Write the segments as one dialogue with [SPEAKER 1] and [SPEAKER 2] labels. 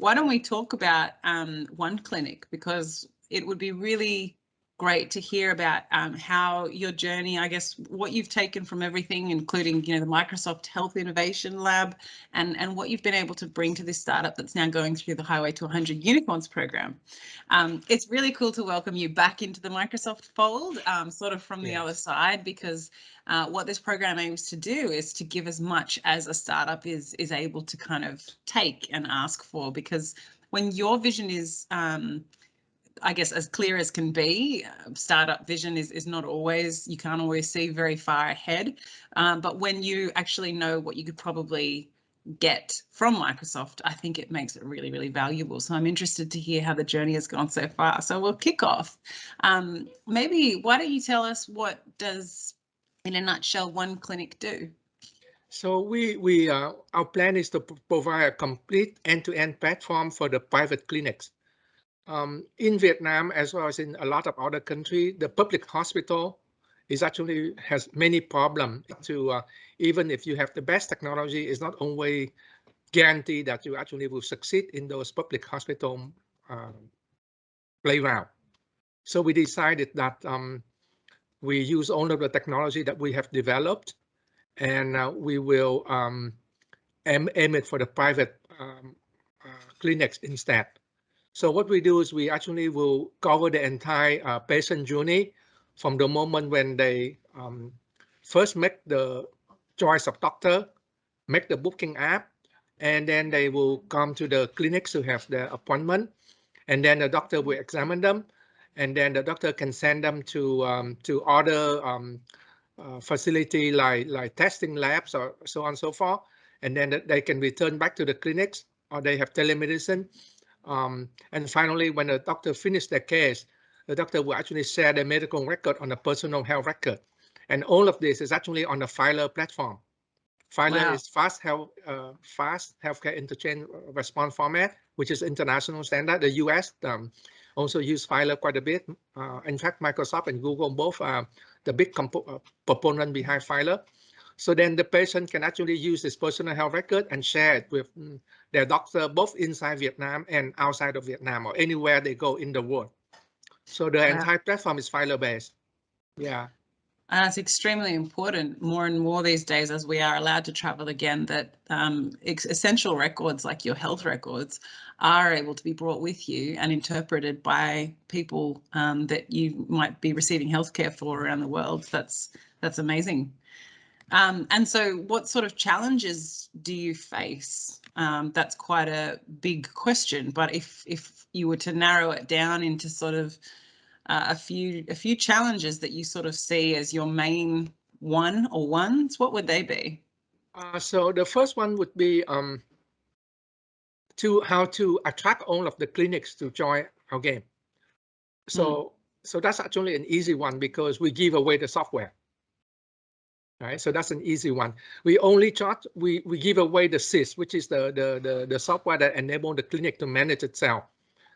[SPEAKER 1] why don't we talk about OneClinic, because it would be really great to hear about how your journey, I guess, what you've taken from everything, including, you know, the Microsoft Health Innovation Lab, and what you've been able to bring to this startup that's now going through the Highway to 100 Unicorns program. It's really cool to welcome you back into the Microsoft fold, sort of from the other side, because what this program aims to do is to give as much as a startup is able to kind of take and ask for, because when your vision is I guess as clear as can be, startup vision is not always, you can't always see very far ahead. But when you actually know what you could probably get from Microsoft, I think it makes it really, really valuable. So I'm interested to hear how the journey has gone so far. So we'll kick off. Maybe why don't you tell us, what does, in a nutshell, OneClinic do?
[SPEAKER 2] So our plan is to provide a complete end-to-end platform for the private clinics. In Vietnam, as well as in a lot of other countries, the public hospital has many problems. Even if you have the best technology, it's not always guaranteed that you actually will succeed in those public hospital playground. So we decided that we use all of the technology that we have developed, and we will aim it for the private clinics instead. So what we do is we actually will cover the entire patient journey from the moment when they first make the choice of doctor, make the booking app, and then they will come to the clinics to have the appointment, and then the doctor will examine them, and then the doctor can send them to other facility like testing labs or so on and so forth, and then they can return back to the clinics, or they have telemedicine. And finally, when the doctor finishes their case, the doctor will actually share their medical record on a personal health record. And all of this is actually on the Filer platform. Filer is fast healthcare interchange response format, which is international standard. The US also use Filer quite a bit. In fact, Microsoft and Google both are the big proponent behind Filer. So then the patient can actually use this personal health record and share it with their doctor, both inside Vietnam and outside of Vietnam, or anywhere they go in the world. So the entire platform is Filer-based. Yeah.
[SPEAKER 1] And it's extremely important more and more these days, as we are allowed to travel again, that essential records like your health records are able to be brought with you and interpreted by people that you might be receiving healthcare for around the world. That's amazing. And so what sort of challenges do you face? That's quite a big question, but if you were to narrow it down into sort of a few challenges that you sort of see as your main ones, what would they be?
[SPEAKER 2] So the first one would be how to attract all of the clinics to join our game. So that's actually an easy one, because we give away the software. Right, so that's an easy one. We only charge, we give away the SIS, which is the software that enables the clinic to manage itself.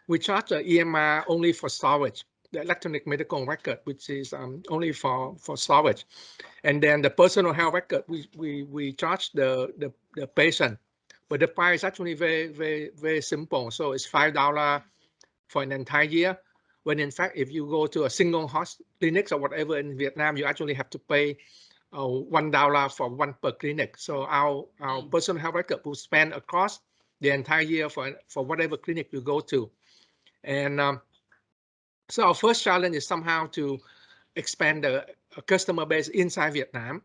[SPEAKER 2] We charge the EMR only for storage, the electronic medical record, which is only for storage. And then the personal health record, we charge the patient, but the price is actually very simple. So it's $5 for an entire year. When in fact, if you go to a single hospital clinics or whatever in Vietnam, you actually have to pay $1 for one per clinic. So our personal health record will span across the entire year for whatever clinic you go to. And so our first challenge is somehow to expand the customer base inside Vietnam,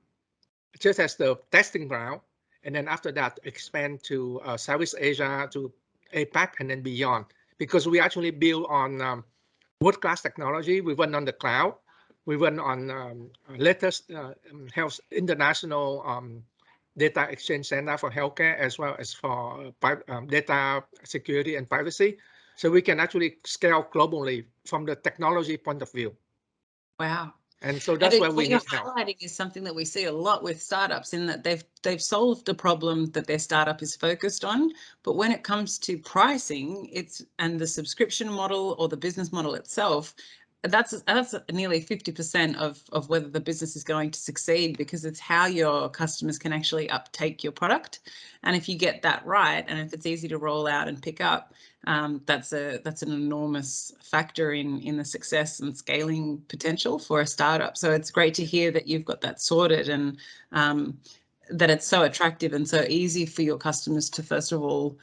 [SPEAKER 2] just as the testing ground. And then after that, expand to Southeast Asia, to APAC, and then beyond. Because we actually build on world-class technology. We run on the cloud. We run on latest health international data exchange center for healthcare, as well as for data security and privacy. So we can actually scale globally from the technology point of view.
[SPEAKER 1] Wow.
[SPEAKER 2] And so that's where we need help.
[SPEAKER 1] What you're highlighting is something that we see a lot with startups, in that they've solved a problem that their startup is focused on, but when it comes to pricing, and the subscription model or the business model itself, that's nearly 50% of whether the business is going to succeed, because it's how your customers can actually uptake your product. And if you get that right, and if it's easy to roll out and pick up, that's an enormous factor in the success and scaling potential for a startup. So it's great to hear that you've got that sorted, and that it's so attractive and so easy for your customers to, first of all,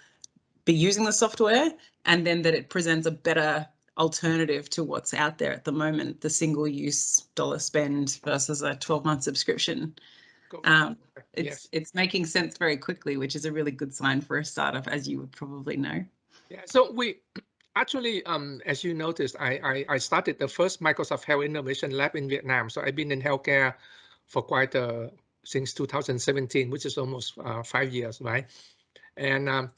[SPEAKER 1] be using the software, and then that it presents a better alternative to what's out there at the moment, the single-use dollar spend versus a 12-month subscription.
[SPEAKER 2] Yes.
[SPEAKER 1] It's making sense very quickly, which is a really good sign for a startup, as you would probably know.
[SPEAKER 2] Yeah. So we actually, as you noticed, I started the first Microsoft Health Innovation Lab in Vietnam. So I've been in healthcare for quite since 2017, which is almost 5 years, right? And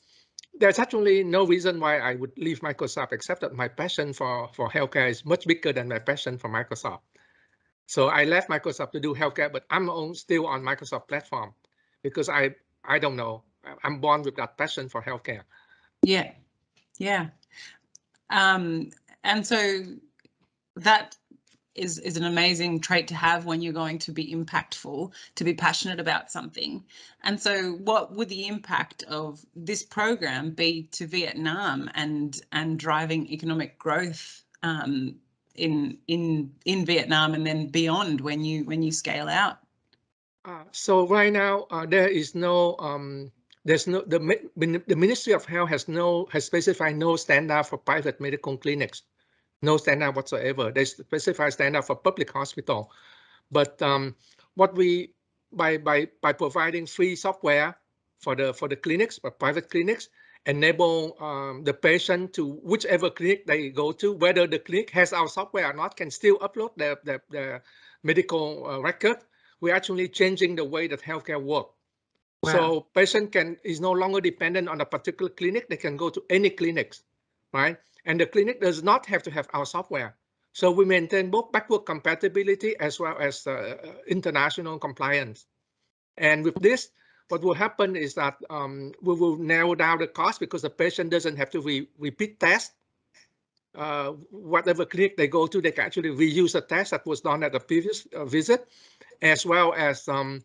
[SPEAKER 2] there's actually no reason why I would leave Microsoft, except that my passion for healthcare is much bigger than my passion for Microsoft. So I left Microsoft to do healthcare, but I'm still on Microsoft platform because I don't know, I'm born with that passion for healthcare.
[SPEAKER 1] Yeah, yeah. And so that is an amazing trait to have when you're going to be impactful, to be passionate about something. And so what would the impact of this program be to Vietnam and driving economic growth in Vietnam and then beyond when you scale out?
[SPEAKER 2] So right now there is no there's no the Ministry of Health has specified no standard for private medical clinics. No standard whatsoever. They specify standard for public hospital, but what we by providing free software for the clinics, for private clinics, enable the patient to whichever clinic they go to, whether the clinic has our software or not, can still upload their medical record. We're actually changing the way that healthcare works.
[SPEAKER 1] Wow.
[SPEAKER 2] So patient is no longer dependent on a particular clinic. They can go to any clinics, right? And the clinic does not have to have our software. So we maintain both backward compatibility as well as international compliance. And with this, what will happen is that we will narrow down the cost because the patient doesn't have to repeat test. Whatever clinic they go to, they can actually reuse a test that was done at the previous visit, as well as the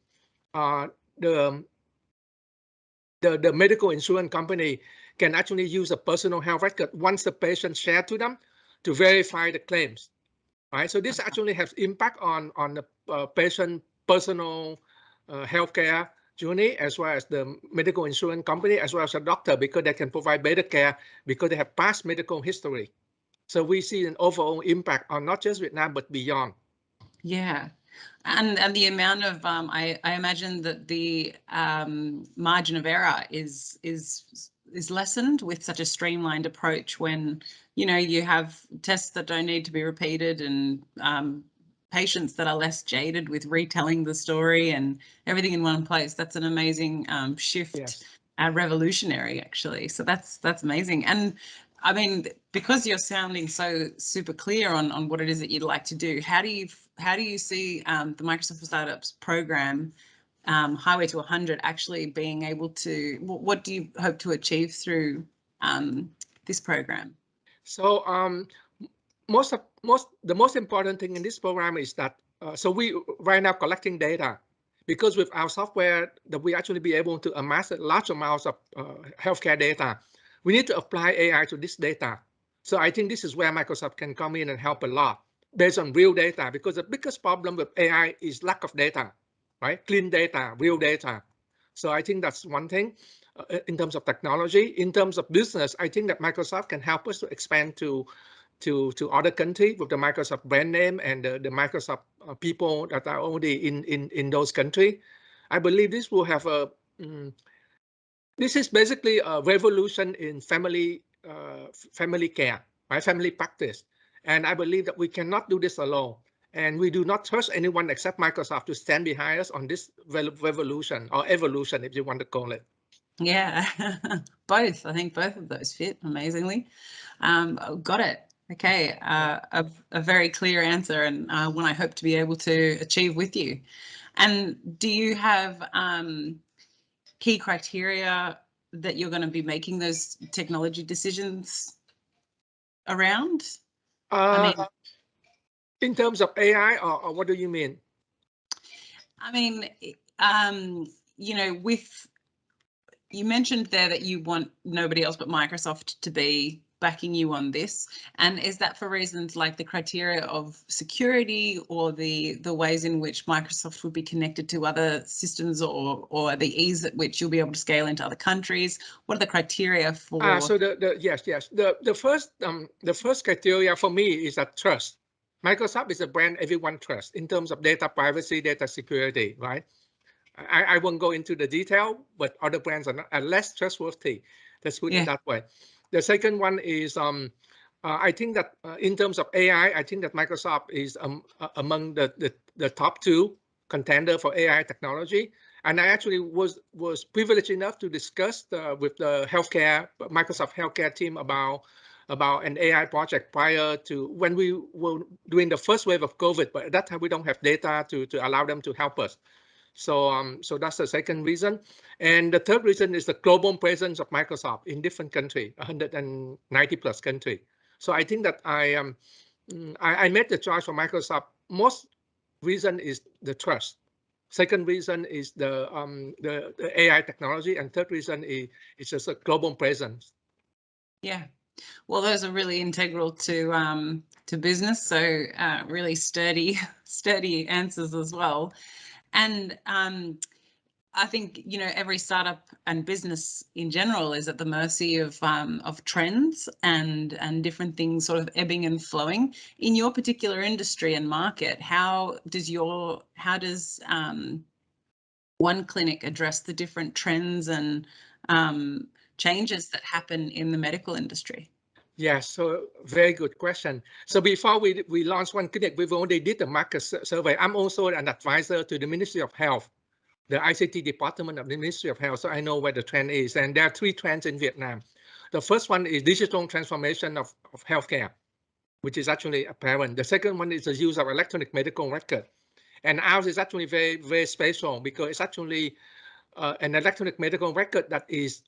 [SPEAKER 2] medical insurance company can actually use a personal health record once the patient shared to them to verify the claims, right? So this actually has impact on the patient personal healthcare journey, as well as the medical insurance company, as well as the doctor, because they can provide better care because they have past medical history. So we see an overall impact on not just Vietnam, but beyond.
[SPEAKER 1] Yeah. And the amount of I imagine that the margin of error is lessened with such a streamlined approach when you have tests that don't need to be repeated, and patients that are less jaded with retelling the story, and everything in one place. That's an amazing shift.
[SPEAKER 2] Yes.
[SPEAKER 1] Revolutionary, actually. So that's amazing. And I mean, because you're sounding so super clear on what it is that you'd like to do, how do you see the Microsoft for Startups program, Highway to 100, actually being able to, what do you hope to achieve through this program?
[SPEAKER 2] So the most important thing in this program is that so we right now collecting data, because with our software that we actually be able to amass large amounts of healthcare data. We need to apply AI to this data. So I think this is where Microsoft can come in and help a lot based on real data, because the biggest problem with AI is lack of data, right? Clean data, real data. So I think that's one thing in terms of technology. In terms of business, I think that Microsoft can help us to expand to other countries with the Microsoft brand name and the Microsoft people that are already in those countries. I believe this will have this is basically a revolution in family care, right? Family practice. And I believe that we cannot do this alone. And we do not trust anyone except Microsoft to stand behind us on this revolution, or evolution, if you want to call it.
[SPEAKER 1] Yeah, both. I think both of those fit amazingly. Got it. Okay, a very clear answer, and one I hope to be able to achieve with you. And do you have key criteria that you're going to be making those technology decisions around? I mean,
[SPEAKER 2] In terms of AI, or what do you mean?
[SPEAKER 1] I mean, you know, you mentioned there that you want nobody else but Microsoft to be backing you on this. And is that for reasons like the criteria of security or the ways in which Microsoft would be connected to other systems, or the ease at which you'll be able to scale into other countries? What are the criteria for?
[SPEAKER 2] So yes. The first criteria for me is that trust. Microsoft is a brand everyone trusts in terms of data privacy, data security, right? I won't go into the detail, but other brands are less trustworthy. Let's put it that way. The second one is I think that in terms of AI, I think that Microsoft is among the top 2 contender for AI technology. And I actually was privileged enough to discuss with the Microsoft healthcare team about an AI project prior to when we were doing the first wave of COVID. But at that time, we don't have data to allow them to help us. So that's the second reason. And the third reason is the global presence of Microsoft in different countries, 190 plus countries. So I think that I made the choice for Microsoft. Most reason is the trust. Second reason is the AI technology, and third reason is just a global presence.
[SPEAKER 1] Yeah, well, those are really integral to business. So really sturdy answers as well. And I think, you know, every startup and business in general is at the mercy of trends and different things sort of ebbing and flowing. In your particular industry and market, how does OneClinic address the different trends and changes that happen in the medical industry?
[SPEAKER 2] Yes, so very good question. So before we launched OneClinic, we've already did the market survey. I'm also an advisor to the Ministry of Health, the ICT department of the Ministry of Health, so I know where the trend is. And there are 3 trends in Vietnam. The first one is digital transformation of healthcare, which is actually apparent. The second one is the use of electronic medical record. And ours is actually very, very special because it's actually an electronic medical record that is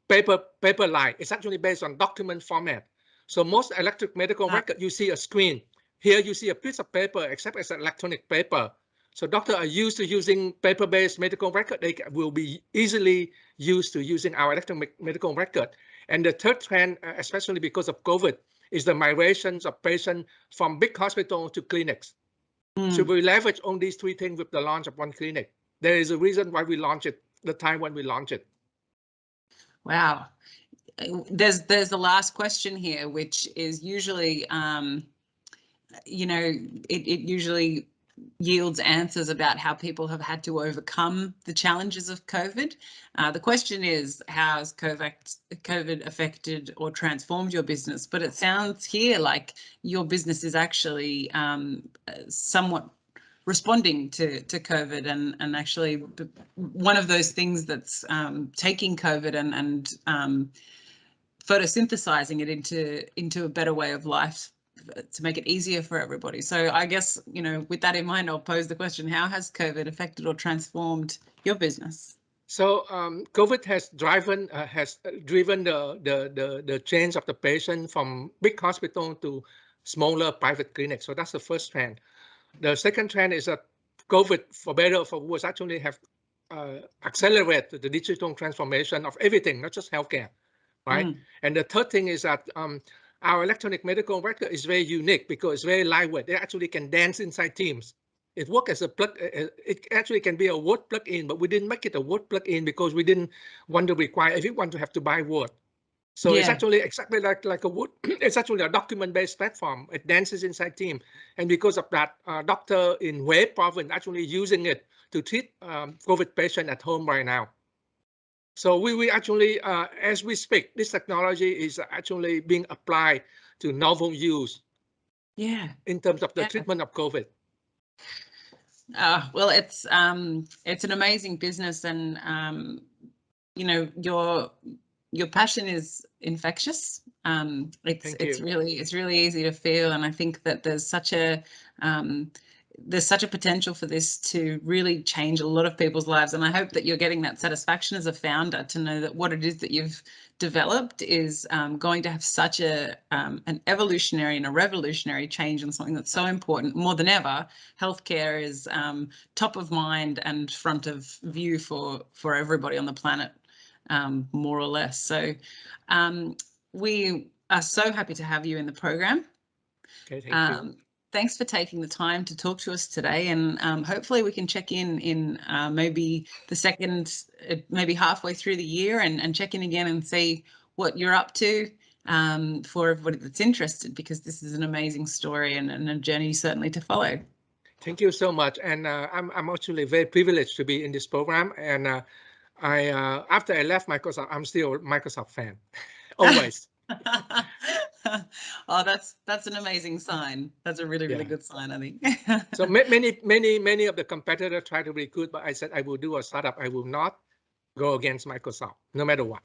[SPEAKER 2] paper-like. It's actually based on document format. So most electronic medical record, you see a screen. Here you see a piece of paper, except it's electronic paper. So doctors are used to using paper-based medical record. They will be easily used to using our electronic medical record. And the third trend, especially because of COVID, is the migrations of patients from big hospitals to clinics. So we leverage on these 3 things with the launch of OneClinic. There is a reason why we launched it, the time when we launched it.
[SPEAKER 1] Wow. There's the last question here, which is usually, you know, it usually yields answers about how people have had to overcome the challenges of COVID. The question is, how has COVID affected or transformed your business? But it sounds here like your business is actually somewhat responding to COVID and actually one of those things that's taking COVID and photosynthesizing it into a better way of life to make it easier for everybody. So I guess, you know, with that in mind, I'll pose the question, how has COVID affected or transformed your business?
[SPEAKER 2] So COVID has driven the change of the patient from big hospital to smaller private clinics. So that's the first trend. The second trend is that COVID, for better or for worse, actually have accelerated the digital transformation of everything, not just healthcare, right? And the third thing is that our electronic medical record is very unique because it's very lightweight. They actually can dance inside Teams. It works as a plug. It actually can be a Word plug-in, but we didn't make it a Word plug-in because we didn't want to require everyone to have to buy Word. So it's actually exactly like a Word. It's actually a document-based platform. It dances inside Teams, and because of that, doctor in Hue province actually using it to treat COVID patient at home right now. So we actually, as we speak, this technology is actually being applied to novel use. In terms of the treatment of COVID.
[SPEAKER 1] Well, it's an amazing business, and you know, your passion is infectious. It's really easy to feel, and I think that there's such a there's such a potential for this to really change a lot of people's lives. And I hope that you're getting that satisfaction as a founder to know that what it is that you've developed is going to have such an evolutionary and a revolutionary change on something that's so important. More than ever, healthcare is top of mind and front of view for everybody on the planet, more or less. So we are so happy to have you in the program.
[SPEAKER 2] Okay, thank you.
[SPEAKER 1] Thanks for taking the time to talk to us today, and hopefully we can check in maybe the second, maybe halfway through the year, and check in again and see what you're up to for everybody that's interested, because this is an amazing story and a journey certainly to follow.
[SPEAKER 2] Thank you so much, and I'm actually very privileged to be in this program. And after I left Microsoft, I'm still a Microsoft fan, always.
[SPEAKER 1] Oh, that's an amazing sign. That's a really, really good sign, I think.
[SPEAKER 2] So many of the competitors try to recruit, but I said I will do a startup. I will not go against Microsoft, no matter what.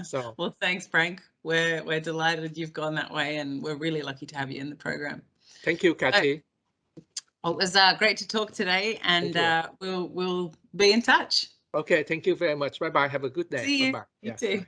[SPEAKER 2] So
[SPEAKER 1] well, thanks, Frank. We're delighted you've gone that way, and we're really lucky to have you in the program.
[SPEAKER 2] Thank you, Cathy.
[SPEAKER 1] Well, it was great to talk today, and we'll be in touch.
[SPEAKER 2] Okay, thank you very much. Bye bye. Have a good day.
[SPEAKER 1] See you.
[SPEAKER 2] Bye bye.
[SPEAKER 1] You
[SPEAKER 2] Yes,
[SPEAKER 1] too.
[SPEAKER 2] bye.